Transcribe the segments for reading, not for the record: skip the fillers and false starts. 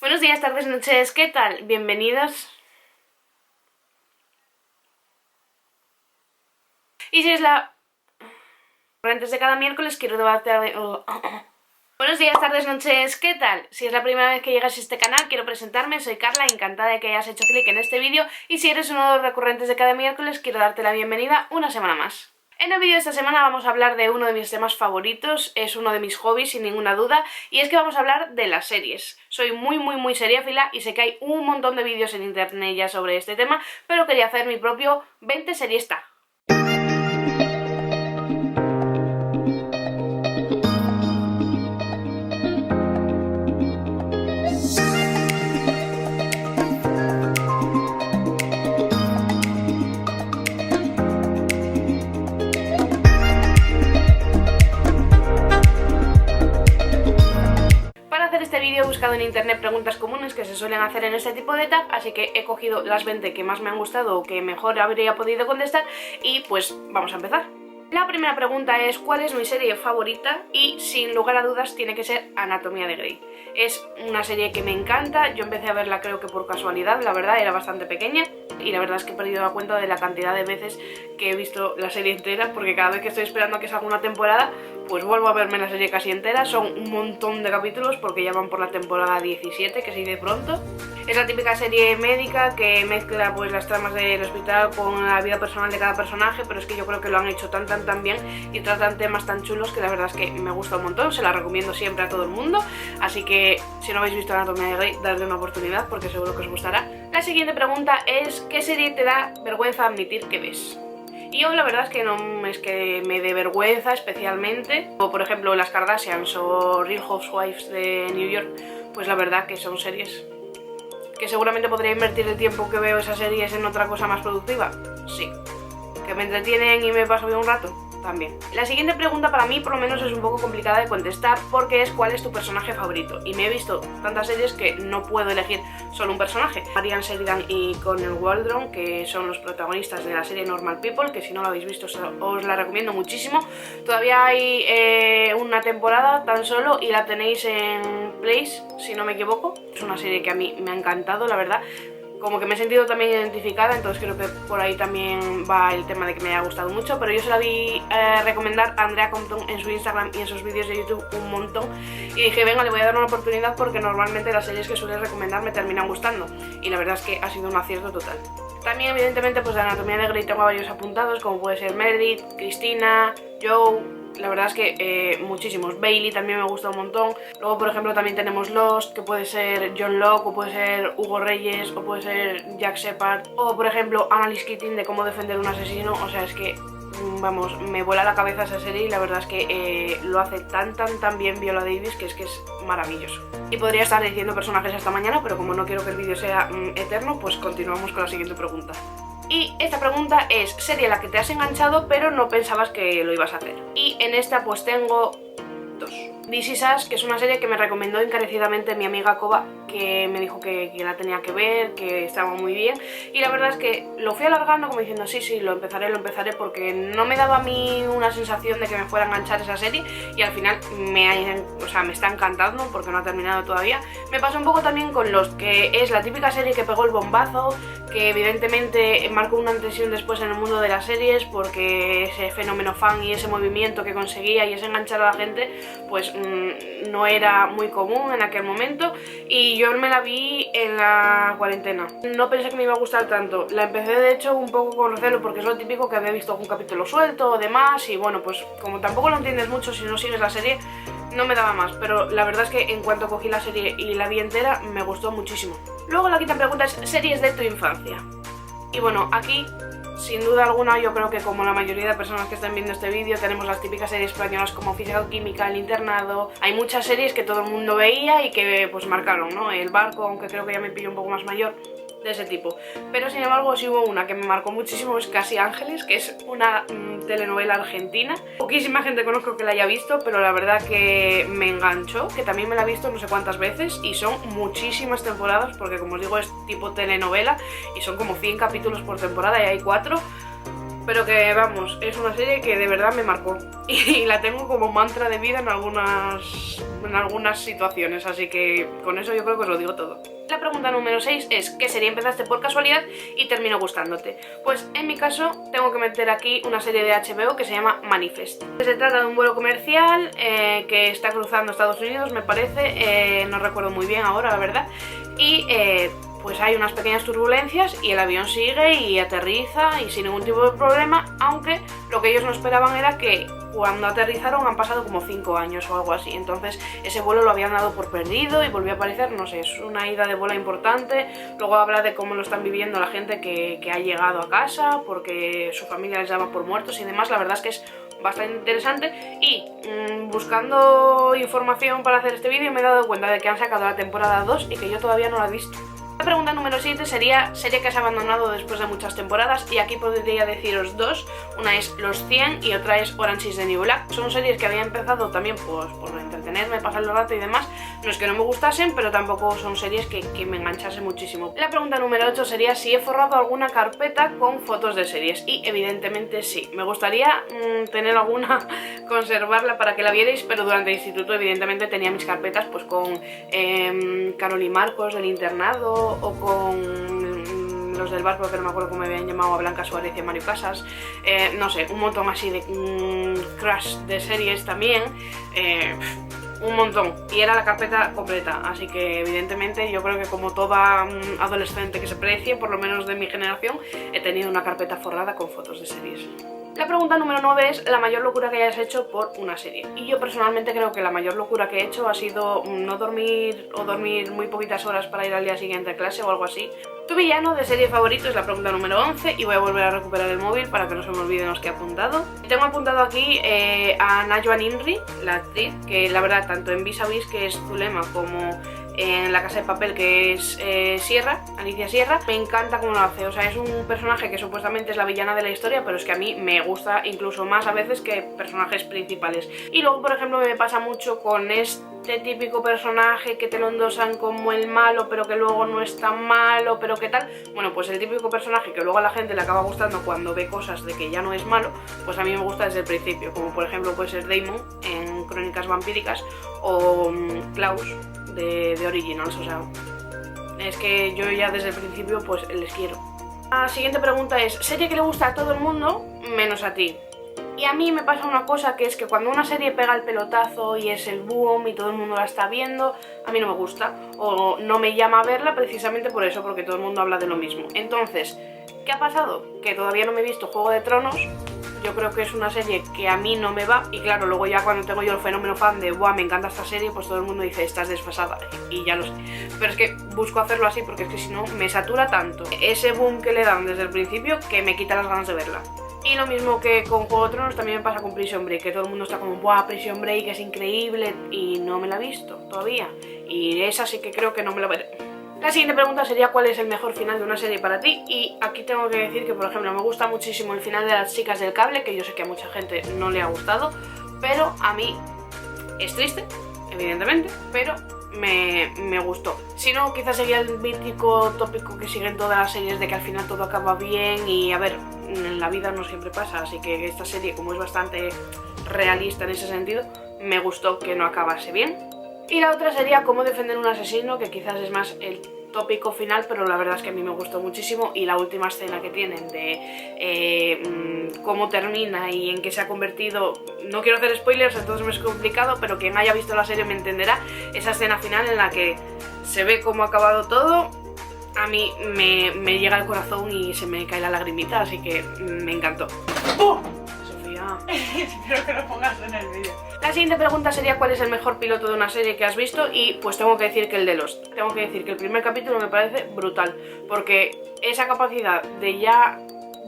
Buenos días, tardes, noches, ¿qué tal? Bienvenidos. Y si es la... Antes de cada miércoles quiero debatir... Buenos días, tardes, noches, ¿qué tal? Si es la primera vez que llegas a este canal, quiero presentarme, soy Carla, encantada de que hayas hecho clic en este vídeo. Y si eres uno de los recurrentes de cada miércoles, quiero darte la bienvenida una semana más. En el vídeo de esta semana vamos a hablar de uno de mis temas favoritos, es uno de mis hobbies sin ninguna duda, y es que vamos a hablar de las series. Soy muy seriéfila y sé que hay un montón de vídeos en internet ya sobre este tema, pero quería hacer mi propio 20 seriesta. He buscado en internet preguntas comunes que se suelen hacer en este tipo de tag, así que he cogido las 20 que más me han gustado o que mejor habría podido contestar y pues vamos a empezar. La primera pregunta es ¿cuál es mi serie favorita? Y sin lugar a dudas tiene que ser Anatomía de Grey. Es una serie que me encanta, yo empecé a verla creo que por casualidad, la verdad era bastante pequeña y la verdad es que he perdido la cuenta de la cantidad de veces que he visto la serie entera, porque cada vez que estoy esperando a que salga una temporada pues vuelvo a verme la serie casi entera. Son un montón de capítulos porque ya van por la temporada 17, que se dice pronto. Es la típica serie médica que mezcla pues las tramas del hospital con la vida personal de cada personaje, pero es que yo creo que lo han hecho tan bien y tratan temas tan chulos que la verdad es que me gusta un montón, se la recomiendo siempre a todo el mundo, así que si no habéis visto Anatomía de Grey, dadle una oportunidad porque seguro que os gustará. La siguiente pregunta es ¿qué serie te da vergüenza admitir que ves? Y yo la verdad es que no es que me dé vergüenza especialmente, o por ejemplo las Kardashians o Real Housewives de New York, pues la verdad que son series que seguramente podría invertir el tiempo que veo esas series en otra cosa más productiva. Sí. ¿Que me entretienen y me paso bien un rato? También. La siguiente pregunta para mí por lo menos es un poco complicada de contestar porque es ¿cuál es tu personaje favorito? Y me he visto tantas series que no puedo elegir solo un personaje. Marianne Sheridan y Connell Waldron, que son los protagonistas de la serie Normal People, que si no la habéis visto os la recomiendo muchísimo. Todavía hay una temporada tan solo y la tenéis en Place, si no me equivoco. Es una serie que a mí me ha encantado, la verdad. Como que me he sentido también identificada, entonces creo que por ahí también va el tema de que me haya gustado mucho, pero yo se la vi recomendar a Andrea Compton en su Instagram y en sus vídeos de YouTube un montón y dije venga, le voy a dar una oportunidad porque normalmente las series que suele recomendar me terminan gustando y la verdad es que ha sido un acierto total. También evidentemente pues de Anatomía de Grey tengo varios apuntados como puede ser Meredith, Cristina, Joe. La verdad es que muchísimos. Bailey también me gusta un montón. Luego, por ejemplo, también tenemos Lost, que puede ser John Locke, o puede ser Hugo Reyes, o puede ser Jack Shepard. O, por ejemplo, Annalise Keating, de cómo defender un asesino. O sea, es que, vamos, me vuela la cabeza esa serie y la verdad es que lo hace tan bien Viola Davis que es maravilloso. Y podría estar diciendo personajes hasta mañana, pero como no quiero que el vídeo sea eterno, pues continuamos con la siguiente pregunta. Y esta pregunta es serie a la que te has enganchado pero no pensabas que lo ibas a hacer. Y en esta pues tengo dos. This Is Us, que es una serie que me recomendó encarecidamente mi amiga Koba, que me dijo que la tenía que ver, que estaba muy bien. Y la verdad es que lo fui alargando como diciendo sí, lo empezaré porque no me daba a mí una sensación de que me fuera a enganchar esa serie. Y al final me está encantando porque no ha terminado todavía. Me pasó un poco también con Lost, que es la típica serie que pegó el bombazo, que evidentemente marcó una antes y un después en el mundo de las series porque ese fenómeno fan y ese movimiento que conseguía y ese enganchar a la gente pues no era muy común en aquel momento y yo me la vi en la cuarentena. No pensé que me iba a gustar tanto, la empecé de hecho un poco con recelo porque es lo típico que había visto algún capítulo suelto o demás y bueno pues como tampoco lo entiendes mucho si no sigues la serie no me daba más, pero la verdad es que en cuanto cogí la serie y la vi entera me gustó muchísimo. Luego la quinta pregunta es series de tu infancia y bueno aquí sin duda alguna yo creo que como la mayoría de personas que están viendo este vídeo tenemos las típicas series españolas como Física o Química, El Internado. Hay muchas series que todo el mundo veía y que pues marcaron, ¿no? El Barco, aunque creo que ya me pillo un poco más mayor, de ese tipo. Pero sin embargo sí hubo una que me marcó muchísimo, es Casi Ángeles, que es una telenovela argentina. Poquísima gente conozco que la haya visto, pero la verdad que me enganchó, que también me la he visto no sé cuántas veces y son muchísimas temporadas porque como os digo es tipo telenovela y son como 100 capítulos por temporada y hay 4. pero que vamos, es una serie que de verdad me marcó y la tengo como mantra de vida en algunas situaciones, así que con eso yo creo que os lo digo todo. La pregunta número 6 es ¿qué serie empezaste por casualidad y terminó gustándote? Pues en mi caso tengo que meter aquí una serie de HBO que se llama Manifest. Se trata de un vuelo comercial que está cruzando Estados Unidos, me parece, no recuerdo muy bien ahora la verdad, y pues hay unas pequeñas turbulencias y el avión sigue y aterriza y sin ningún tipo de problema, aunque lo que ellos no esperaban era que cuando aterrizaron han pasado como 5 años o algo así, entonces ese vuelo lo habían dado por perdido y volvió a aparecer, no sé, es una ida de bola importante. Luego habla de cómo lo están viviendo la gente que ha llegado a casa porque su familia les llama por muertos y demás. La verdad es que es bastante interesante y buscando información para hacer este vídeo me he dado cuenta de que han sacado la temporada 2 y que yo todavía no la he visto. La pregunta número 7 sería serie que has abandonado después de muchas temporadas, y aquí podría deciros dos, una es Los 100 y otra es Orange is the New Black. Son series que había empezado también pues, por entretenerme, pasar el rato y demás, no es que no me gustasen, pero tampoco son series que me enganchasen muchísimo. La pregunta número 8 sería si he forrado alguna carpeta con fotos de series, y evidentemente sí, me gustaría tener alguna, conservarla para que la vierais, pero durante el instituto evidentemente tenía mis carpetas pues con Carol y Marcos del internado, o con los del barco que no me acuerdo cómo me habían llamado, a Blanca Suárez y a Mario Casas, no sé, un montón así de crush de series también, un montón, y era la carpeta completa, así que evidentemente yo creo que como toda adolescente que se precie, por lo menos de mi generación, he tenido una carpeta forrada con fotos de series. La pregunta número 9 es la mayor locura que hayas hecho por una serie. Y yo personalmente creo que la mayor locura que he hecho ha sido no dormir o dormir muy poquitas horas para ir al día siguiente a clase o algo así. Tu villano de serie favorito es la pregunta número 11 y voy a volver a recuperar el móvil para que no se me olviden los que he apuntado. Tengo apuntado aquí a Najwa Nimri, la actriz, que la verdad tanto en Vis a Vis, que es Zulema, como en La Casa de Papel, que es Alicia Sierra, me encanta cómo lo hace. O sea, es un personaje que supuestamente es la villana de la historia, pero es que a mí me gusta incluso más a veces que personajes principales. Y luego, por ejemplo, me pasa mucho con este típico personaje que te lo endosan como el malo, pero que luego no es tan malo, pero qué tal. Bueno, pues el típico personaje que luego a la gente le acaba gustando cuando ve cosas de que ya no es malo, pues a mí me gusta desde el principio, como por ejemplo puede ser Damon en Crónicas Vampíricas o Klaus de Originals. O sea, es que yo ya desde el principio pues les quiero. La siguiente pregunta es serie que le gusta a todo el mundo menos a ti. Y a mí me pasa una cosa, que es que cuando una serie pega el pelotazo y es el boom y todo el mundo la está viendo, a mí no me gusta o no me llama a verla precisamente por eso, porque todo el mundo habla de lo mismo. Entonces, ¿qué ha pasado? Que todavía no me he visto Juego de Tronos. Yo creo que es una serie que a mí no me va, y claro, luego ya cuando tengo yo el fenómeno fan de ¡buah, me encanta esta serie!, pues todo el mundo dice estás desfasada, y ya lo sé. Pero es que busco hacerlo así porque es que si no me satura tanto ese boom que le dan desde el principio que me quita las ganas de verla. Y lo mismo que con Juego de Tronos también me pasa con Prison Break, que todo el mundo está como ¡buah, Prison Break es increíble! Y no me la he visto todavía, y esa sí que creo que no me la veré. La siguiente pregunta sería ¿cuál es el mejor final de una serie para ti? Y aquí tengo que decir que, por ejemplo, me gusta muchísimo el final de Las Chicas del Cable, que yo sé que a mucha gente no le ha gustado, pero a mí es triste, evidentemente, pero me gustó. Si no, quizás sería el mítico tópico que siguen todas las series de que al final todo acaba bien, y a ver, en la vida no siempre pasa, así que esta serie, como es bastante realista en ese sentido, me gustó que no acabase bien. Y la otra sería Cómo defender un asesino, que quizás es más el tópico final, pero la verdad es que a mí me gustó muchísimo, y la última escena que tienen de cómo termina y en qué se ha convertido, no quiero hacer spoilers, entonces me es complicado, pero quien haya visto la serie me entenderá, esa escena final en la que se ve cómo ha acabado todo, a mí me llega al corazón y se me cae la lagrimita, así que me encantó. ¡Oh! Sofía, espero que lo pongas en el vídeo. La siguiente pregunta sería ¿cuál es el mejor piloto de una serie que has visto? Y pues tengo que decir que el de Lost. Tengo que decir que el primer capítulo me parece brutal, porque esa capacidad de ya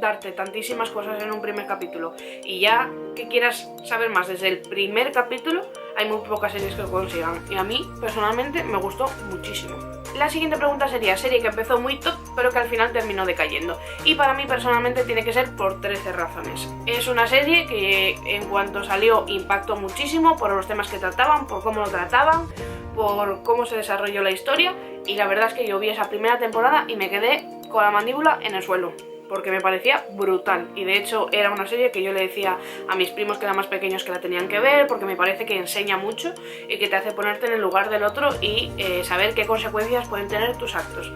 darte tantísimas cosas en un primer capítulo y ya que quieras saber más desde el primer capítulo, hay muy pocas series que lo consigan, y a mí personalmente me gustó muchísimo. La siguiente pregunta sería serie que empezó muy top pero que al final terminó decayendo, y para mí personalmente tiene que ser por 13 razones. Es una serie que en cuanto salió impactó muchísimo por los temas que trataban, por cómo lo trataban, por cómo se desarrolló la historia, y la verdad es que yo vi esa primera temporada y me quedé con la mandíbula en el suelo. porque me parecía brutal, y de hecho era una serie que yo le decía a mis primos que eran más pequeños que la tenían que ver, porque me parece que enseña mucho y que te hace ponerte en el lugar del otro y saber qué consecuencias pueden tener tus actos.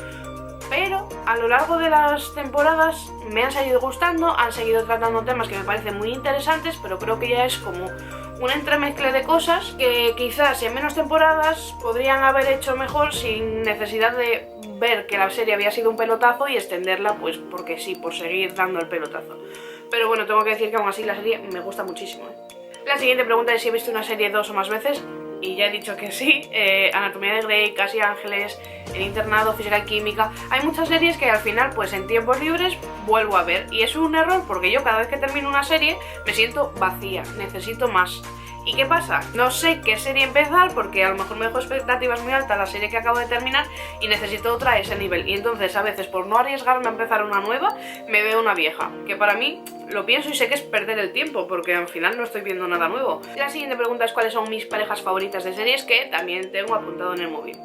Pero a lo largo de las temporadas me han seguido gustando, han seguido tratando temas que me parecen muy interesantes, pero creo que ya es como un entremezcle de cosas que quizás en menos temporadas podrían haber hecho mejor sin necesidad de ver que la serie había sido un pelotazo y extenderla pues porque sí, por seguir dando el pelotazo. Pero bueno, tengo que decir que aún así la serie me gusta muchísimo. La siguiente pregunta es si he visto una serie 2 o más veces. Y ya he dicho que sí, Anatomía de Grey, Casi Ángeles, El Internado, Física y Química. Hay muchas series que al final, pues en tiempos libres, vuelvo a ver. Y es un error porque yo cada vez que termino una serie me siento vacía, necesito más. ¿Y qué pasa? No sé qué serie empezar porque a lo mejor me dejo expectativas muy altas la serie que acabo de terminar y necesito otra a ese nivel. Y entonces a veces por no arriesgarme a empezar una nueva, me veo una vieja. Que para mí lo pienso y sé que es perder el tiempo porque al final no estoy viendo nada nuevo. La siguiente pregunta es cuáles son mis parejas favoritas de series, que también tengo apuntado en el móvil.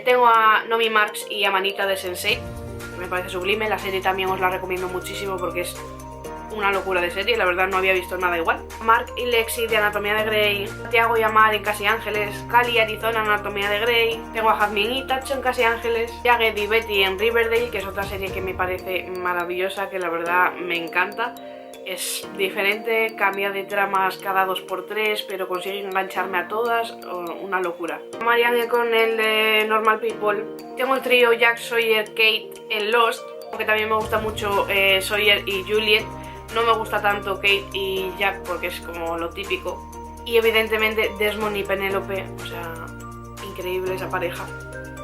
Tengo a Nomi Marks y a Manita de Sense8, me parece sublime. La serie también os la recomiendo muchísimo porque es una locura de serie, la verdad no había visto nada igual. Mark y Lexi de Anatomía de Grey, Tiago y Amar en Casi Ángeles, Cali y Arizona en Anatomía de Grey, tengo a Jasmine y Tacho en Casi Ángeles, Jagged y Betty en Riverdale, que es otra serie que me parece maravillosa, que la verdad me encanta. Es diferente, cambia de tramas cada 2x3, pero consigue engancharme a todas, una locura. Marianne con el de Normal People, tengo el trío Jack, Sawyer, Kate en Lost, aunque también me gusta mucho Sawyer y Juliet. No me gusta tanto Kate y Jack porque es como lo típico. Y evidentemente Desmond y Penélope, o sea, increíble esa pareja.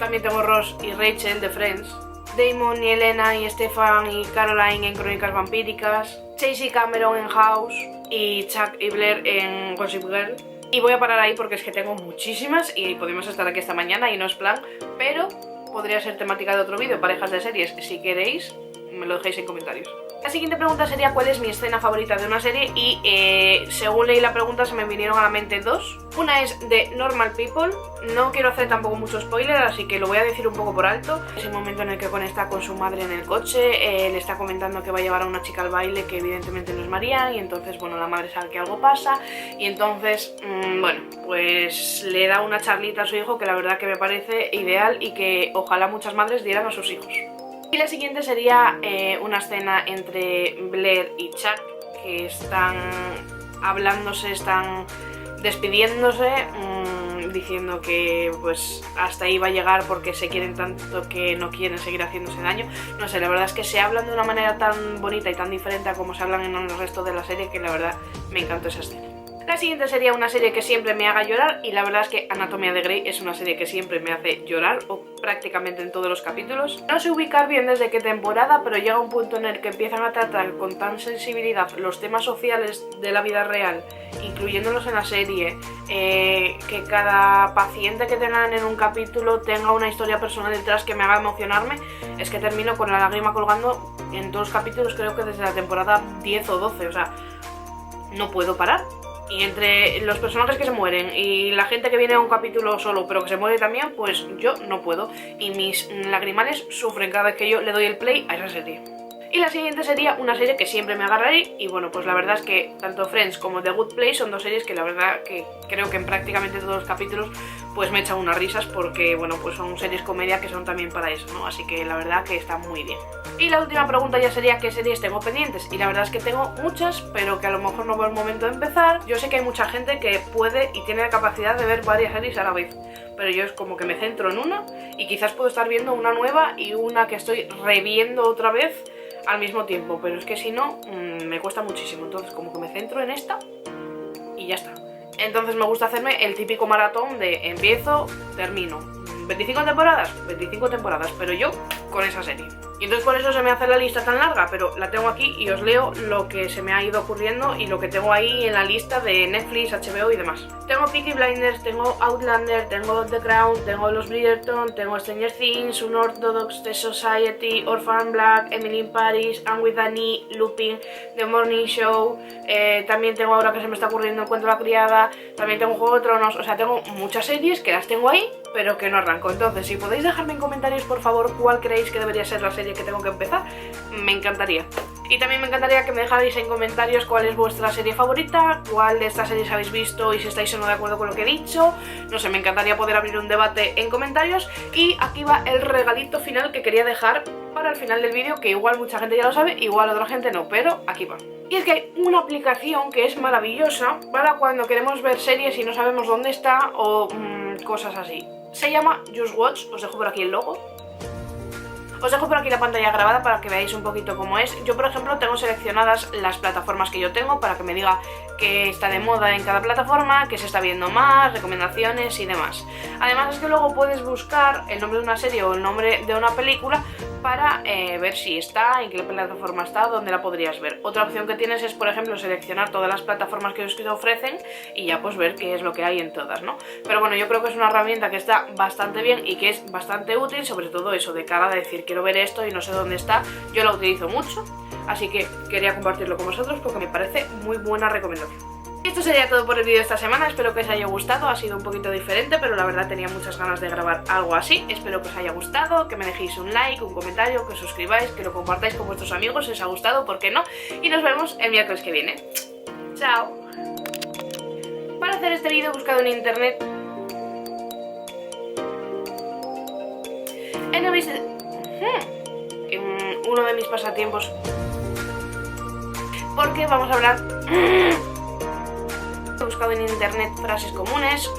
También tengo Ross y Rachel de Friends, Damon y Elena y Stefan y Caroline en Crónicas Vampíricas, Chase y Cameron en House y Chuck y Blair en Gossip Girl. Y voy a parar ahí porque es que tengo muchísimas y podemos estar aquí esta mañana y no es plan, pero podría ser temática de otro vídeo, parejas de series. Si queréis, me lo dejéis en comentarios. La siguiente pregunta sería cuál es mi escena favorita de una serie y según leí la pregunta se me vinieron a la mente dos. Una es de Normal People, no quiero hacer tampoco mucho spoiler, así que lo voy a decir un poco por alto. Es el momento en el que conecta con su madre en el coche, le está comentando que va a llevar a una chica al baile que evidentemente no es Marianne, y entonces bueno, la madre sabe que algo pasa y entonces bueno, pues le da una charlita a su hijo que la verdad que me parece ideal y que ojalá muchas madres dieran a sus hijos. Y la siguiente sería una escena entre Blair y Chuck, que están hablándose, están despidiéndose, diciendo que pues hasta ahí va a llegar porque se quieren tanto que no quieren seguir haciéndose daño. No sé, la verdad es que se hablan de una manera tan bonita y tan diferente a como se hablan en el resto de la serie que la verdad me encantó esa escena. La siguiente sería una serie que siempre me haga llorar y la verdad es que Anatomía de Grey es una serie que siempre me hace llorar o prácticamente en todos los capítulos. No sé ubicar bien desde qué temporada, pero llega un punto en el que empiezan a tratar con tan sensibilidad los temas sociales de la vida real, incluyéndolos en la serie, que cada paciente que tengan en un capítulo tenga una historia personal detrás que me haga emocionarme. Es que termino con la lágrima colgando en todos los capítulos, creo que desde la temporada 10 o 12, o sea, no puedo parar. Y entre los personajes que se mueren y la gente que viene a un capítulo solo pero que se muere también, pues yo no puedo. Y mis lagrimales sufren cada vez que yo le doy el play a esa serie. Y la siguiente sería una serie que siempre me agarraré y bueno, pues la verdad es que tanto Friends como The Good Place son dos series que la verdad que creo que en prácticamente todos los capítulos pues me echan unas risas porque bueno, pues son series comedia que son también para eso, ¿no? Así que la verdad que está muy bien. Y la última pregunta ya sería qué series tengo pendientes y la verdad es que tengo muchas, pero que a lo mejor no veo el momento de empezar. Yo sé que hay mucha gente que puede y tiene la capacidad de ver varias series a la vez, pero yo es como que me centro en una y quizás puedo estar viendo una nueva y una que estoy reviendo otra vez al mismo tiempo, pero es que si no me cuesta muchísimo, entonces como que me centro en esta y ya está. Entonces me gusta hacerme el típico maratón de empiezo, termino. 25 temporadas, pero yo con esa serie. Y entonces por eso se me hace la lista tan larga, pero la tengo aquí y os leo lo que se me ha ido ocurriendo y lo que tengo ahí en la lista de Netflix, HBO y demás. Tengo Peaky Blinders, tengo Outlander, tengo The Crown, tengo Los Bridgerton, tengo Stranger Things, Unorthodox, The Society, Orphan Black, Emily in Paris, Anne with Annie, Lupin, The Morning Show, también tengo ahora que se me está ocurriendo El Cuento de la Criada, también tengo Juego de Tronos, o sea, tengo muchas series que las tengo ahí, pero que no arranco. Entonces, si podéis dejarme en comentarios, por favor, cuál creéis que debería ser la serie serie que tengo que empezar, me encantaría. Y también me encantaría que me dejarais en comentarios cuál es vuestra serie favorita, cuál de estas series habéis visto y si estáis o no de acuerdo con lo que he dicho. No sé, me encantaría poder abrir un debate en comentarios. Y aquí va el regalito final que quería dejar para el final del vídeo, que igual mucha gente ya lo sabe, igual otra gente no, pero aquí va. Y es que hay una aplicación que es maravillosa para cuando queremos ver series y no sabemos dónde está o cosas así. Se llama Just Watch, os dejo por aquí el logo. Os dejo por aquí la pantalla grabada para que veáis un poquito cómo es. Yo, por ejemplo, tengo seleccionadas las plataformas que yo tengo para que me diga qué está de moda en cada plataforma, qué se está viendo más, recomendaciones y demás. Además es que luego puedes buscar el nombre de una serie o el nombre de una película para ver si está, en qué plataforma está, dónde la podrías ver. Otra opción que tienes es, por ejemplo, seleccionar todas las plataformas que os ofrecen y ya pues ver qué es lo que hay en todas, ¿no? Pero bueno, yo creo que es una herramienta que está bastante bien y que es bastante útil, sobre todo eso de cara a decir quiero ver esto y no sé dónde está. Yo la utilizo mucho, así que quería compartirlo con vosotros porque me parece muy buena recomendación. Esto sería todo por el vídeo de esta semana, espero que os haya gustado, ha sido un poquito diferente, pero la verdad tenía muchas ganas de grabar algo así. Espero que os haya gustado, que me dejéis un like, un comentario, que os suscribáis, que lo compartáis con vuestros amigos si os ha gustado, ¿por qué no? Y nos vemos el miércoles que viene. ¡Chao! Para hacer este vídeo he buscado en internet en uno de mis pasatiempos, porque vamos a hablar. He buscado en internet frases comunes,